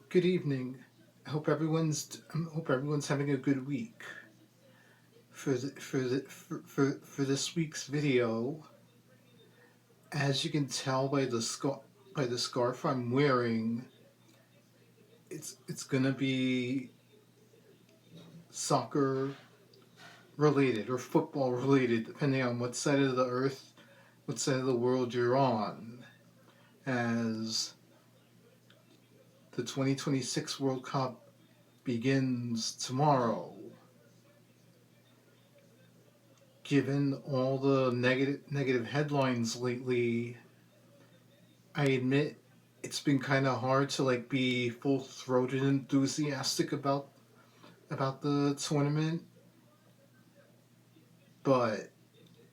Good evening. I hope everyone's having a good week. For this week's video, as you can tell by the scarf I'm wearing, it's gonna be soccer related or football related, depending on what side of the earth, what side of the world you're on. As the 2026 World Cup begins tomorrow, given all the negative headlines lately, I admit it's been kind of hard to be full throated enthusiastic about the tournament, but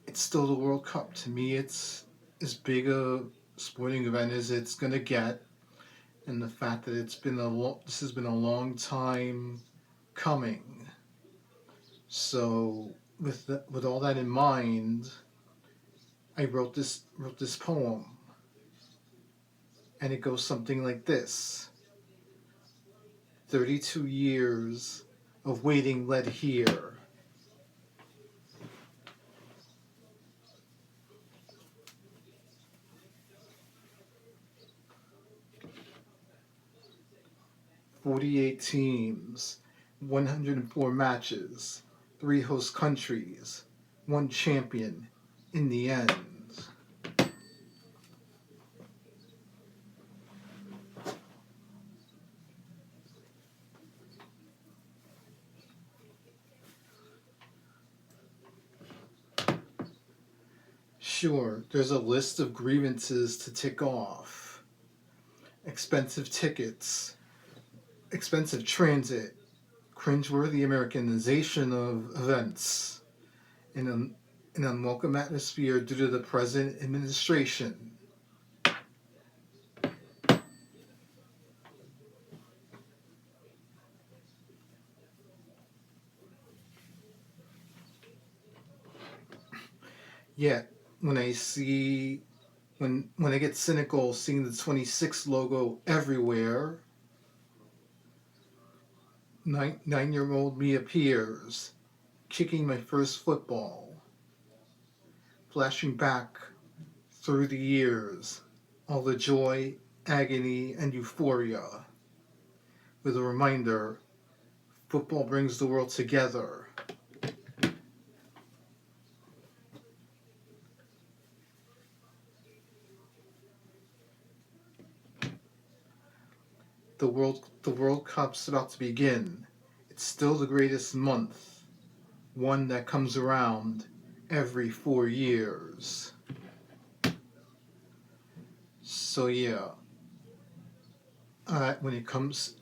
it's still the World Cup. To me, it's as big a sporting event as it's gonna get, and the fact that this has been a long time coming. So with all that in mind, I wrote this poem, and it goes something like this: 32 years of waiting led here. 48 teams, 104 matches, 3 host countries, 1 champion in the end. Sure, there's a list of grievances to tick off: expensive tickets, expensive transit, cringeworthy Americanization of events, and an unwelcome atmosphere due to the present administration. Yet, when I get cynical seeing the 26 logo everywhere, 9-year-old me appears, kicking my first football, flashing back through the years, all the joy, agony, and euphoria, with a reminder: football brings the world together. The World Cup's about to begin. It's still the greatest month, one that comes around every 4 years. So yeah, when it comes,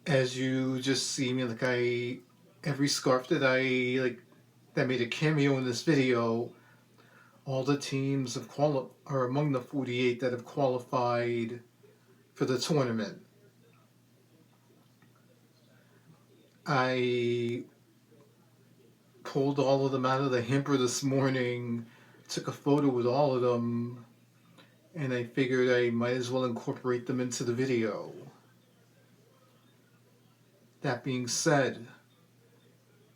as you just see me, every scarf that made a cameo in this video, all the teams are among the 48 that have qualified for the tournament. I pulled all of them out of the hamper this morning, took a photo with all of them, and I figured I might as well incorporate them into the video. That being said,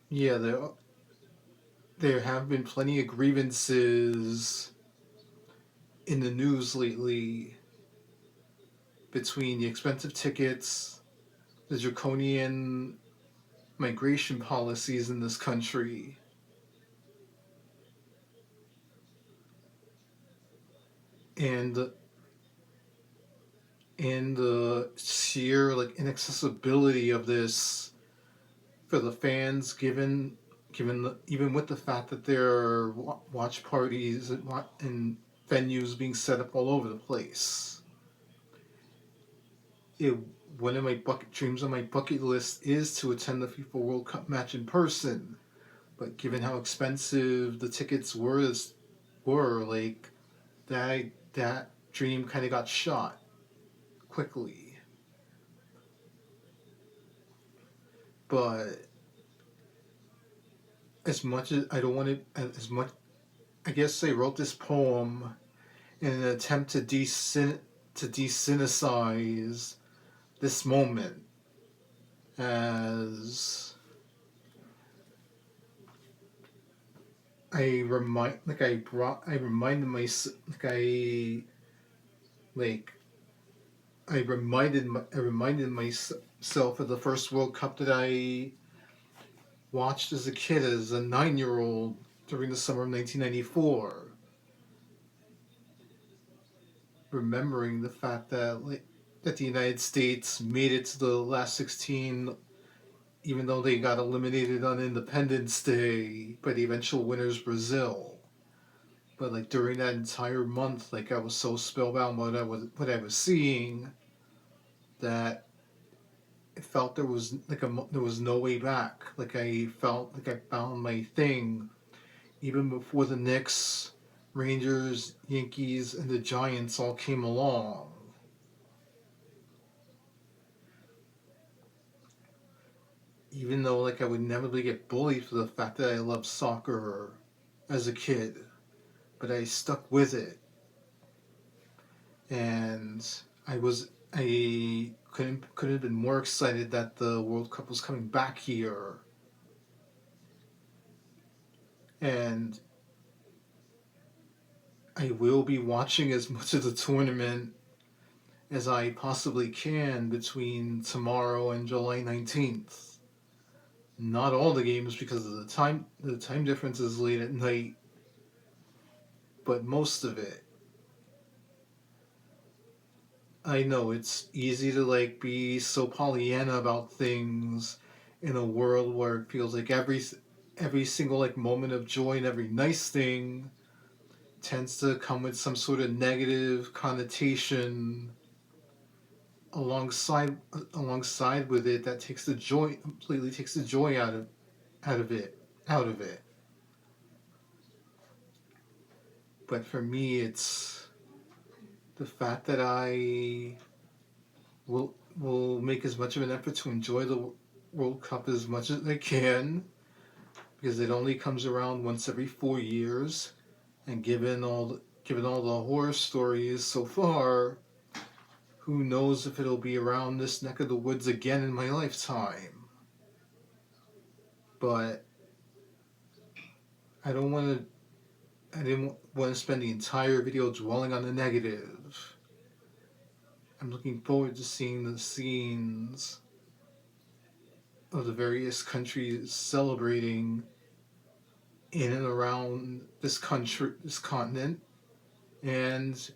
yeah, there have been plenty of grievances in the news lately, between the expensive tickets, the draconian migration policies in this country, and the sheer inaccessibility of this for the fans, even with the fact that there are watch parties and venues being set up all over the place. It, one of my dreams on my bucket list is to attend the FIFA World Cup match in person, but given how expensive the tickets were that dream kind of got shot quickly. But as much as I don't want to, as much, I guess I wrote this poem in an attempt to desynthesize this moment as I reminded myself like I reminded myself of the first World Cup that I watched as a kid, as a 9-year old during the summer of 1994, remembering the fact that the United States made it to the last 16, even though they got eliminated on Independence Day by the eventual winners Brazil. But like during that entire month, like I was so spellbound by what I was seeing that it felt there was no way back. Like I felt like I found my thing even before the Knicks, Rangers, Yankees, and the Giants all came along. Even though like I would inevitably get bullied for the fact that I loved soccer as a kid, but I stuck with it, and I couldn't have been more excited that the World Cup was coming back here, and I will be watching as much of the tournament as I possibly can between tomorrow and July 19th. Not all the games because of the time difference is late at night, but most of it. I know it's easy to like be so Pollyanna about things in a world where it feels like every single like moment of joy and every nice thing tends to come with some sort of negative connotation alongside with it that completely takes the joy out of it out of it. But for me, it's the fact that I will make as much of an effort to enjoy the World Cup as much as I can, because it only comes around once every 4 years, and given all the horror stories so far, who knows if it'll be around this neck of the woods again in my lifetime. But I don't want I didn't want to spend the entire video dwelling on the negative. I'm looking forward to seeing the scenes of the various countries celebrating in and around this continent, and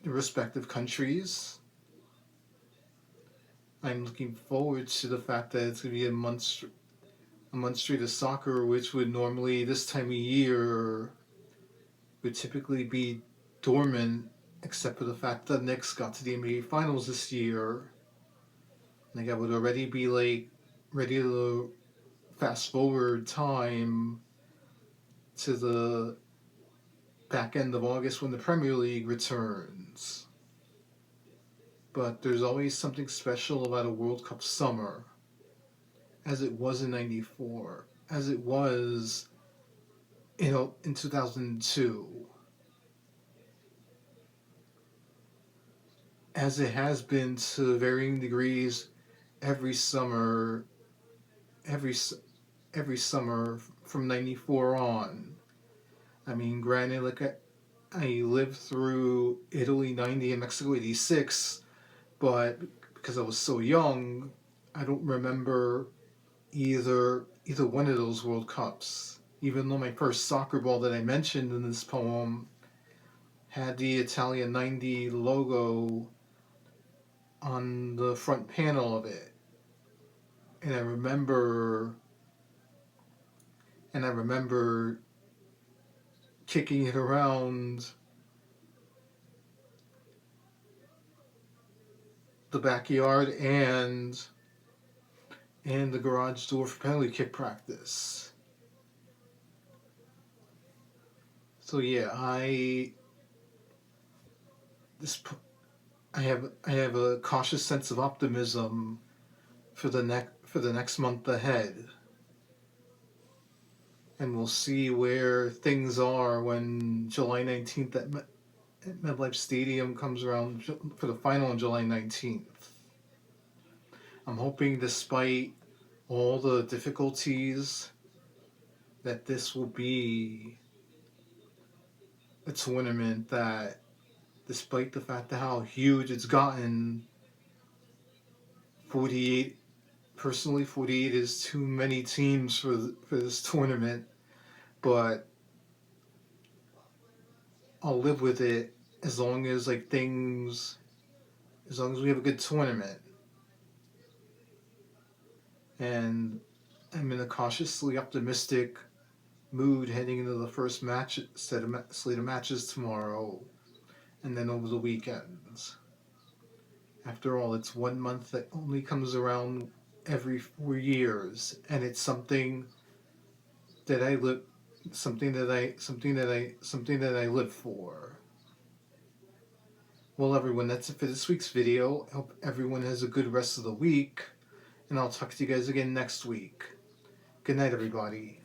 the respective countries. I'm looking forward to the fact that it's going to be a month straight of soccer, which would normally this time of year would typically be dormant, except for the fact that the Knicks got to the NBA Finals this year. Like I would already be like ready to fast forward time to the back end of August when the Premier League returns. But there's always something special about a World Cup summer, as it was in '94, as it was in 2002, as it has been to varying degrees every summer, every every summer from '94 on. I mean, granted, like I lived through Italy '90 and Mexico '86, but because I was so young, I don't remember either one of those World Cups. Even though my first soccer ball that I mentioned in this poem had the Italian '90 logo on the front panel of it, and I remember kicking it around the backyard and the garage door for penalty kick practice. So yeah, this I have a cautious sense of optimism for the next month ahead, and we'll see where things are when July 19th at MetLife Stadium comes around for the final on July 19th. I'm hoping, despite all the difficulties, that this will be a tournament that, despite the fact of how huge it's gotten, 48, personally, 48 is too many teams for this tournament, but I'll live with it as long as as long as we have a good tournament. And I'm in a cautiously optimistic mood heading into the first slate of matches tomorrow, and then over the weekends. After all, it's 1 month that only comes around every 4 years, and it's that I live, something that I live for. Well, everyone, that's it for this week's video. I hope everyone has a good rest of the week, and I'll talk to you guys again next week. Good night, everybody.